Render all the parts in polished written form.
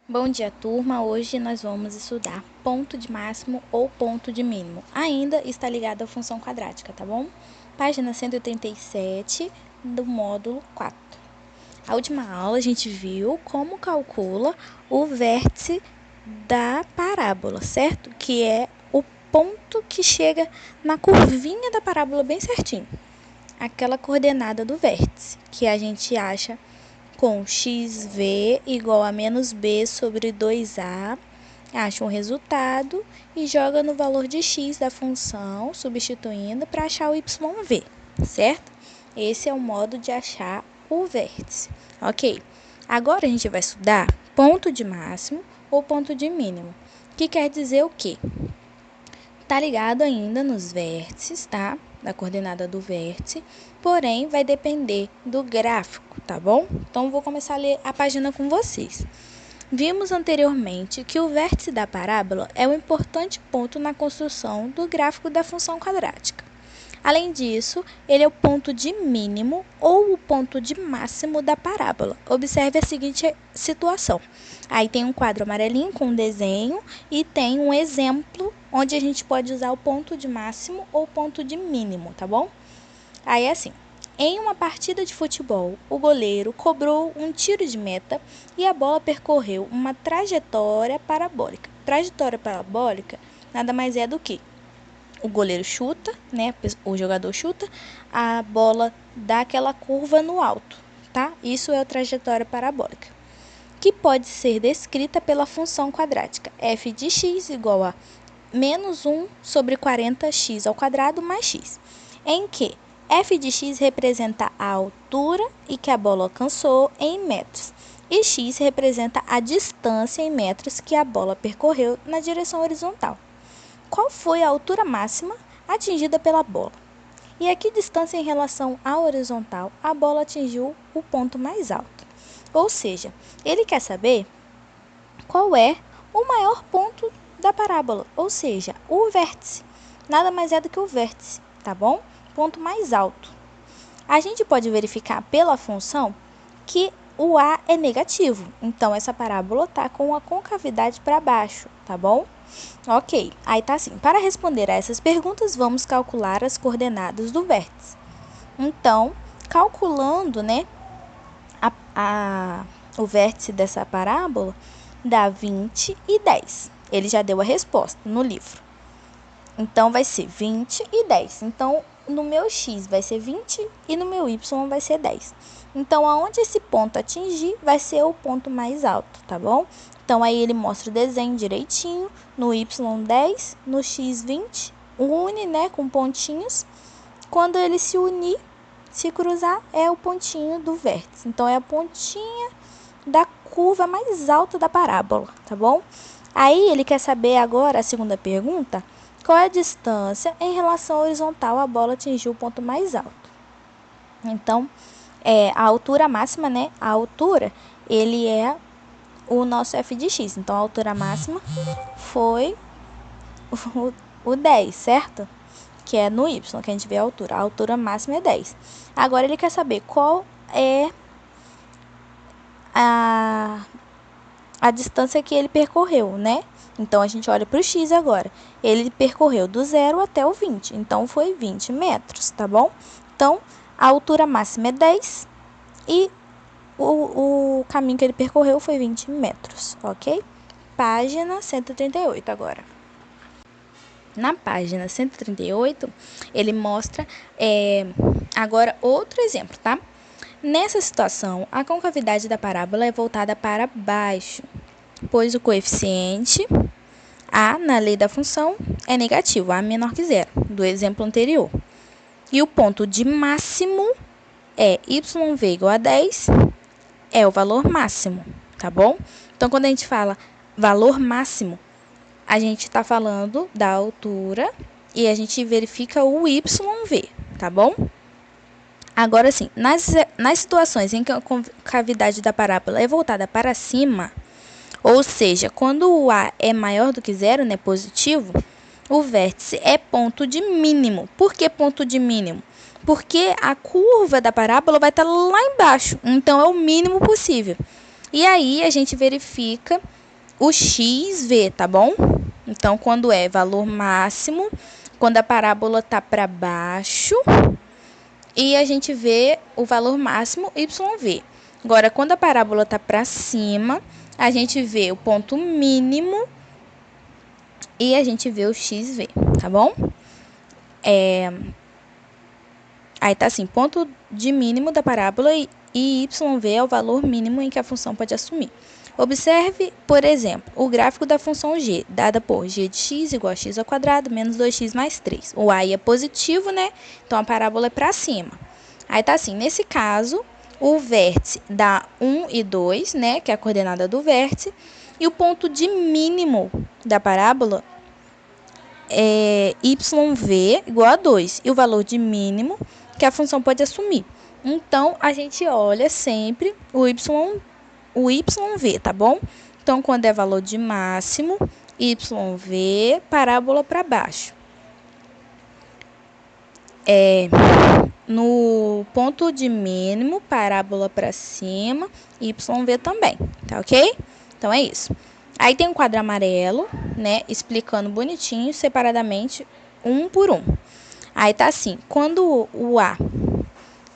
Bom dia, turma! Hoje nós vamos estudar ponto de máximo ou ponto de mínimo. Ainda está ligado à função quadrática, tá bom? Página 137 do módulo 4. A última aula a gente viu como calcula o vértice da parábola, certo? Que é o ponto que chega na curvinha da parábola bem certinho. Aquela coordenada do vértice, que a gente acha com xv igual a menos b sobre 2a, acha um resultado e joga no valor de x da função, substituindo para achar o yv, certo? Esse é o modo de achar o vértice, ok? Agora a gente vai estudar ponto de máximo ou ponto de mínimo, que quer dizer o quê? Tá ligado ainda nos vértices, tá? Da coordenada do vértice, porém vai depender do gráfico, tá bom? Então vou começar a ler a página com vocês. Vimos anteriormente que o vértice da parábola é um importante ponto na construção do gráfico da função quadrática. Além disso, ele é o ponto de mínimo ou o ponto de máximo da parábola. Observe a seguinte situação. Aí tem um quadro amarelinho com um desenho e tem um exemplo onde a gente pode usar o ponto de máximo ou ponto de mínimo, tá bom? Aí é assim. Em uma partida de futebol, o goleiro cobrou um tiro de meta e a bola percorreu uma trajetória parabólica. Trajetória parabólica nada mais é do que o goleiro chuta, né? O jogador chuta, a bola dá aquela curva no alto, tá? Isso é a trajetória parabólica, que pode ser descrita pela função quadrática f de x igual a menos 1 sobre 40x ao quadrado mais x, em que f de x representa a altura e que a bola alcançou em metros, e x representa a distância em metros que a bola percorreu na direção horizontal. Qual foi a altura máxima atingida pela bola? E a que distância em relação à horizontal a bola atingiu o ponto mais alto? Ou seja, ele quer saber qual é o maior ponto da parábola, ou seja, o vértice. Nada mais é do que o vértice, tá bom? Ponto mais alto. A gente pode verificar pela função que o A é negativo, então essa parábola está com a concavidade para baixo, tá bom? Ok, aí tá assim. Para responder a essas perguntas, vamos calcular as coordenadas do vértice. Então, calculando, né, o vértice dessa parábola, dá 20 e 10. Ele já deu a resposta no livro. Então, vai ser 20 e 10. Então, no meu x vai ser 20 e no meu y vai ser 10. Então, aonde esse ponto atingir, vai ser o ponto mais alto, tá bom? Então, aí ele mostra o desenho direitinho, no y 10, no x 20, une, né, com pontinhos. Quando ele se unir, se cruzar, é o pontinho do vértice. Então, é a pontinha da curva mais alta da parábola, tá bom? Aí, ele quer saber agora, a segunda pergunta, qual é a distância em relação à horizontal a bola atingiu o ponto mais alto. Então, a altura máxima, né? A altura, ele é o nosso f de x. Então, a altura máxima foi o 10, certo? Que é no y, que a gente vê a altura. A altura máxima é 10. Agora, ele quer saber qual é a distância que ele percorreu, né? Então, a gente olha para o x agora. Ele percorreu do 0 até o 20. Então, foi 20 metros, tá bom? Então, a altura máxima é 10 e o caminho que ele percorreu foi 20 metros, ok? Página 138 agora. Na página 138, ele mostra agora outro exemplo, tá? Nessa situação, a concavidade da parábola é voltada para baixo, pois o coeficiente A, na lei da função, é negativo, A menor que zero, do exemplo anterior. E o ponto de máximo é yv igual a 10, é o valor máximo, tá bom? Então, quando a gente fala valor máximo, a gente está falando da altura e a gente verifica o yv, tá bom? Agora sim, nas situações em que a concavidade da parábola é voltada para cima, ou seja, quando o A é maior do que zero, né, positivo, o vértice é ponto de mínimo. Por que ponto de mínimo? Porque a curva da parábola vai estar lá embaixo, então é o mínimo possível. E aí, a gente verifica o XV, tá bom? Então, quando é valor máximo, quando a parábola tá para baixo, e a gente vê o valor máximo YV. Agora, quando a parábola está para cima, a gente vê o ponto mínimo e a gente vê o XV, tá bom? Aí tá assim, ponto de mínimo da parábola e YV é o valor mínimo em que a função pode assumir. Observe, por exemplo, o gráfico da função g, dada por g de x igual a x ao quadrado menos 2x mais 3. O y é positivo, né? Então, a parábola é para cima. Aí tá assim, nesse caso, o vértice dá 1 e 2, né? Que é a coordenada do vértice. E o ponto de mínimo da parábola é YV igual a 2. E o valor de mínimo que a função pode assumir. Então, a gente olha sempre o YV, tá bom? Então, quando é valor de máximo, YV, parábola para baixo. No ponto de mínimo, parábola para cima, YV também, tá ok? Então, é isso. Aí tem um quadro amarelo, né, explicando bonitinho, separadamente, um por um. Aí tá assim, quando o A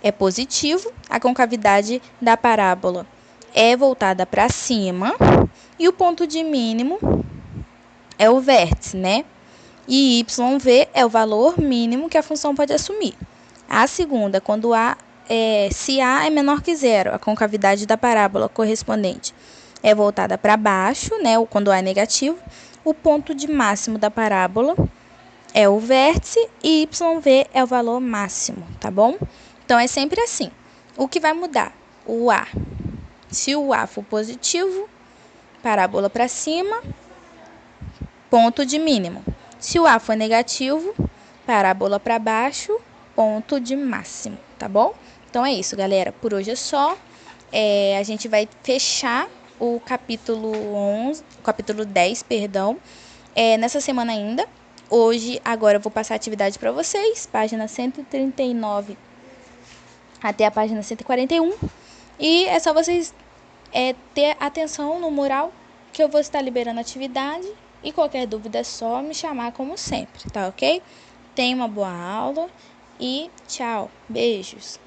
é positivo, a concavidade da parábola é voltada para cima e o ponto de mínimo é o vértice, né? E YV é o valor mínimo que a função pode assumir. A segunda, quando se A é menor que zero, a concavidade da parábola correspondente é voltada para baixo, né? Ou quando A é negativo, o ponto de máximo da parábola é o vértice e YV é o valor máximo, tá bom? Então, é sempre assim. O que vai mudar? O A. Se o A for positivo, parábola para cima, ponto de mínimo. Se o A for negativo, parábola para baixo, ponto de máximo, tá bom? Então, é isso, galera. Por hoje é só. A gente vai fechar o capítulo 10, perdão, nessa semana ainda. Hoje, agora eu vou passar a atividade para vocês, página 139 até a página 141. E é só vocês ter atenção no mural, que eu vou estar liberando a atividade. E qualquer dúvida é só me chamar como sempre, tá ok? Tenha uma boa aula e tchau, beijos!